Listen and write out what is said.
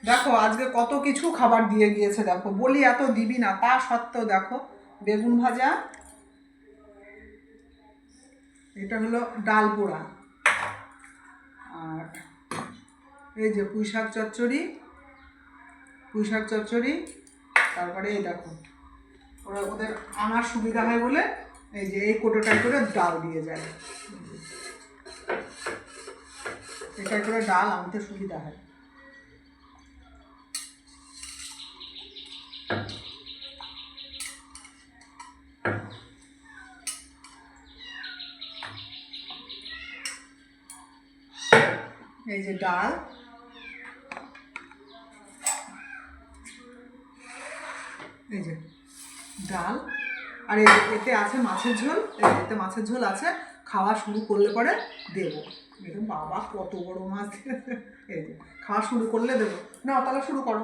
দেখো আজকে কত কিছু খাবার দিয়ে গিয়েছে, দেখো বলি এত দিবি না, তা সত্ত্বেও দেখো বেগুন ভাজা, এটা হলো ডাল পোড়া, আর এই যে পুঁই শাক চচ্চড়ি, তারপরে এই দেখো ওদের আনার সুবিধা হয় বলে এই যে এই কোটোটাই করে ডাল দিয়ে যায়, এটাই করে ডাল আনতে সুবিধা হয়। এই যে ডাল, এই যে ডাল, আর এতে আছে মাছের ঝোল, এতে মাছের ঝোল আছে, খাওয়া শুরু করলে পরে দেবো। বাবা কত বড় মাছ, এই যে খাওয়া শুরু করলে দেবো না, তাহলে শুরু করো।